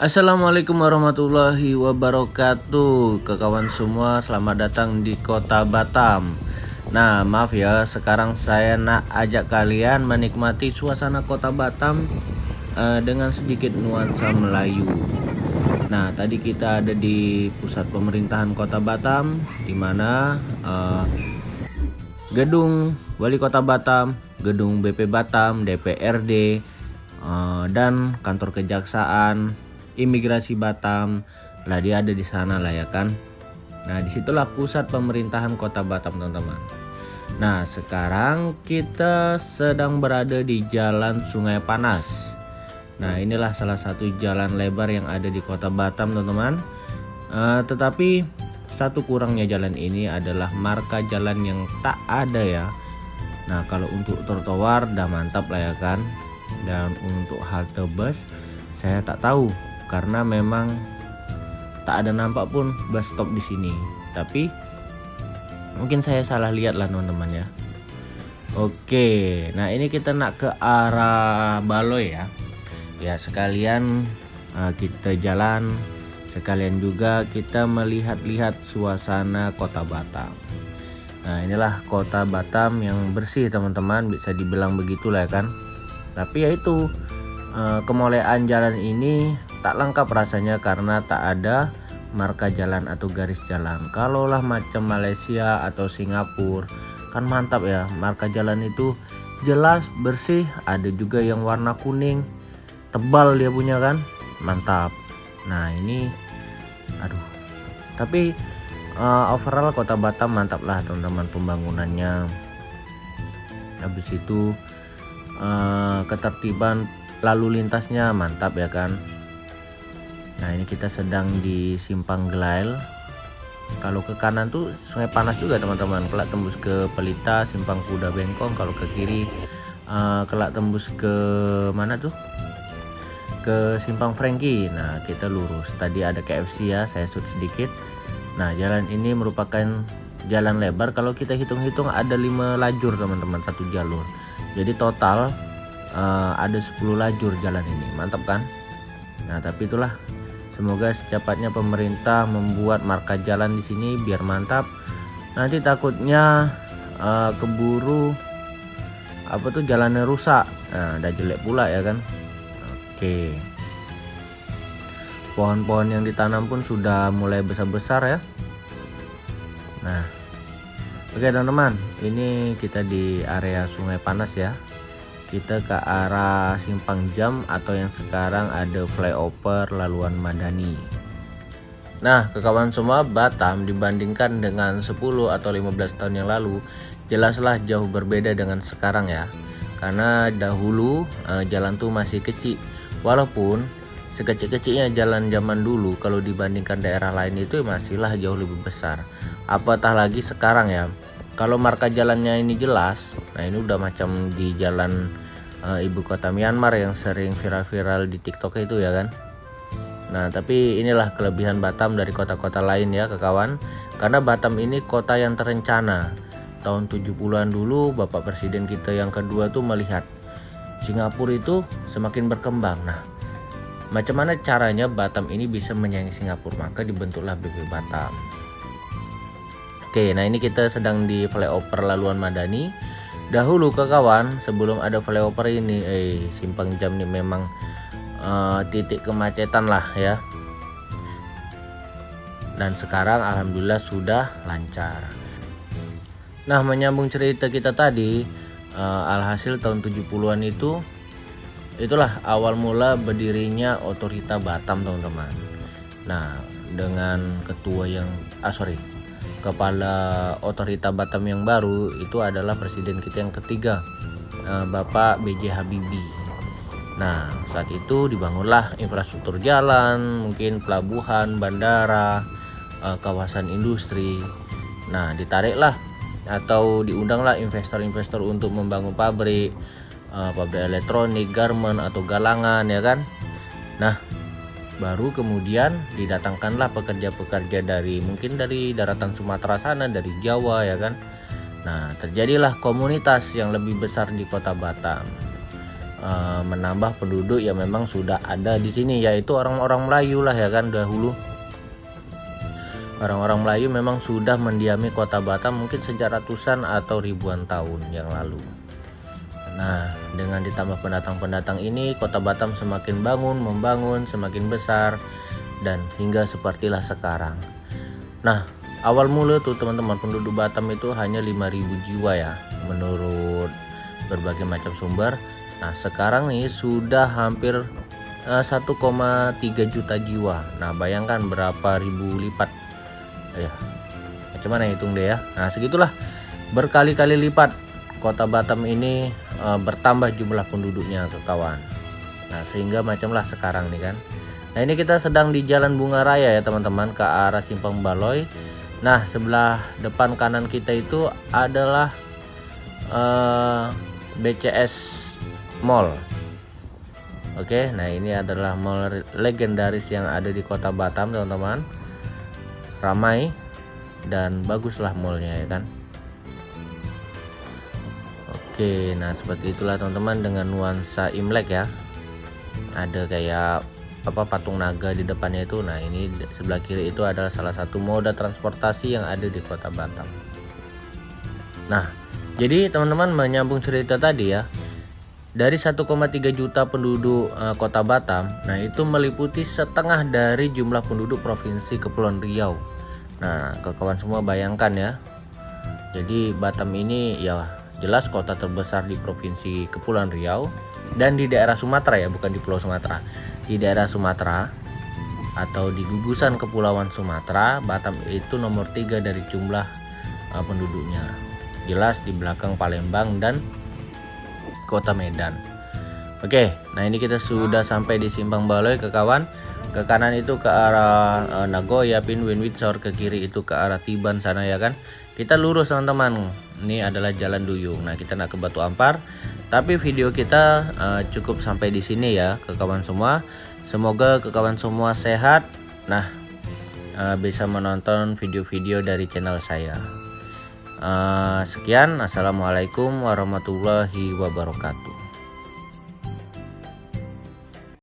Assalamualaikum warahmatullahi wabarakatuh. Kawan semua, selamat datang di Kota Batam. Nah, maaf ya, sekarang saya nak ajak kalian menikmati suasana Kota Batam dengan sedikit nuansa Melayu. Nah, tadi kita ada di pusat pemerintahan Kota Batam, di mana gedung Wali Kota Batam, gedung BP Batam, DPRD, dan kantor kejaksaan, imigrasi Batam, lah dia ada di sana lah ya kan. Nah, disitulah pusat pemerintahan Kota Batam, teman-teman. Nah, sekarang kita sedang berada di Jalan Sungai Panas. Nah, inilah salah satu jalan lebar yang ada di Kota Batam, teman-teman. Tetapi satu kurangnya jalan ini adalah marka jalan yang tak ada ya. Nah, kalau untuk trotoar udah mantap lah ya kan. Dan untuk halte bus saya tak tahu karena memang tak ada nampak pun bus stop di sini. Tapi mungkin saya salah lihat lah teman-teman ya. Oke, nah ini kita nak ke arah Baloi ya. Ya sekalian kita jalan, sekalian juga kita melihat-lihat suasana Kota Batam. Nah, inilah Kota Batam yang bersih teman-teman, bisa dibilang begitulah ya kan. Tapi ya itu kemolean jalan ini tak lengkap rasanya karena tak ada marka jalan atau garis jalan. Kalaulah macam Malaysia atau Singapura kan mantap ya, marka jalan itu jelas bersih, ada juga yang warna kuning tebal dia punya kan, mantap. Nah ini aduh, tapi overall Kota Batam mantap lah teman-teman pembangunannya. Habis itu ketertiban lalu lintasnya mantap ya kan. Nah ini kita sedang di Simpang Gelail. Kalau ke kanan tuh Sungai Panas juga teman-teman, kelak tembus ke Pelita, Simpang Kuda Bengkong. Kalau ke kiri kelak tembus ke mana tuh, ke Simpang Franky. Nah kita lurus, tadi ada KFC ya, saya shoot sedikit. Nah jalan ini merupakan jalan lebar, kalau kita hitung-hitung ada 5 lajur teman-teman, satu jalur. Jadi total ada 10 lajur jalan ini, mantap kan. Nah tapi itulah, semoga secepatnya pemerintah membuat marka jalan di sini biar mantap. Nanti takutnya keburu apa tuh jalannya rusak, nah udah jelek pula ya kan. Oke, pohon-pohon yang ditanam pun sudah mulai besar-besar ya. Nah oke teman-teman, ini kita di area Sungai Panas ya. Kita ke arah Simpang Jam atau yang sekarang ada flyover Laluan Madani. Nah, kawan semua, Batam dibandingkan dengan 10 atau 15 tahun yang lalu jelaslah jauh berbeda dengan sekarang ya. Karena dahulu jalan tuh masih kecil. Walaupun sekecil-kecilnya jalan zaman dulu, kalau dibandingkan daerah lain itu masihlah jauh lebih besar. Apatah lagi sekarang ya. Kalau marka jalannya ini jelas, nah ini udah macam di jalan ibu kota Myanmar yang sering viral-viral di TikTok itu ya kan. Nah tapi inilah kelebihan Batam dari kota-kota lain ya kawan. Karena Batam ini kota yang terencana. Tahun 70-an dulu Bapak Presiden kita yang kedua tuh melihat Singapura itu semakin berkembang. Nah macam mana caranya Batam ini bisa menyaingi Singapura, maka dibentuklah BP Batam. Oke, nah ini kita sedang di flyover Laluan Madani. Dahulu kawan, sebelum ada flyover ini, Simpang Jam ini memang titik kemacetan lah ya. Dan sekarang alhamdulillah sudah lancar. Nah, menyambung cerita kita tadi, alhasil tahun 70-an itulah awal mula berdirinya Otorita Batam teman-teman. Nah, dengan ketua yang kepala Otorita Batam yang baru itu adalah presiden kita yang ketiga, Bapak B.J. Habibie. Nah saat itu dibangunlah infrastruktur jalan, mungkin pelabuhan, bandara, kawasan industri. Nah ditariklah atau diundanglah investor-investor untuk membangun pabrik elektronik, garment atau galangan ya kan. Nah baru kemudian didatangkanlah pekerja-pekerja mungkin dari daratan Sumatera sana, dari Jawa ya kan. Nah terjadilah komunitas yang lebih besar di Kota Batam. menambah penduduk yang memang sudah ada di sini, yaitu orang-orang Melayu lah ya kan. Dahulu orang-orang Melayu memang sudah mendiami kota Batam mungkin sejak ratusan atau ribuan tahun yang lalu. Nah, dengan ditambah pendatang-pendatang ini, kota Batam semakin membangun, semakin besar, dan hingga sepertilah sekarang. Nah, awal mula tuh teman-teman, penduduk Batam itu hanya 5.000 jiwa ya, menurut berbagai macam sumber. Nah, sekarang nih sudah hampir 1,3 juta jiwa. Nah, bayangkan berapa ribu lipat. Ya, macam mana hitung deh ya. Nah, segitulah, berkali-kali lipat kota Batam ini bertambah jumlah penduduknya ke kawan. Nah, sehingga macamlah sekarang nih kan. Nah, ini kita sedang di Jalan Bunga Raya ya teman-teman, ke arah Simpang Baloi. Nah, sebelah depan kanan kita itu adalah BCS Mall. Oke, nah ini adalah mall legendaris yang ada di kota Batam teman-teman. Ramai dan baguslah mallnya ya kan. Oke, nah seperti itulah teman-teman, dengan nuansa Imlek ya. Ada kayak patung naga di depannya itu. Nah, ini sebelah kiri itu adalah salah satu moda transportasi yang ada di kota Batam. Nah, jadi teman-teman, menyambung cerita tadi ya, dari 1,3 juta penduduk kota Batam, nah itu meliputi setengah dari jumlah penduduk provinsi Kepulauan Riau. Nah, kawan semua bayangkan ya. Jadi Batam ini ya jelas kota terbesar di provinsi Kepulauan Riau dan di daerah Sumatera ya, bukan di Pulau Sumatera. Di daerah Sumatera atau di gugusan Kepulauan Sumatera, Batam itu nomor 3 dari jumlah penduduknya. Jelas di belakang Palembang dan Kota Medan. Oke, nah ini kita sudah sampai di Simpang Baloi ke kawan. Ke kanan itu ke arah Nagoya, Pinwin, Windsor, ke kiri itu ke arah Tiban sana ya kan. Kita lurus teman-teman. Ini adalah Jalan Duyung. Nah, kita nak ke Batu Ampar. Tapi video kita cukup sampai di sini ya ke kawan semua. Semoga ke kawan semua sehat. Nah, bisa menonton video-video dari channel saya. Sekian, assalamualaikum warahmatullahi wabarakatuh.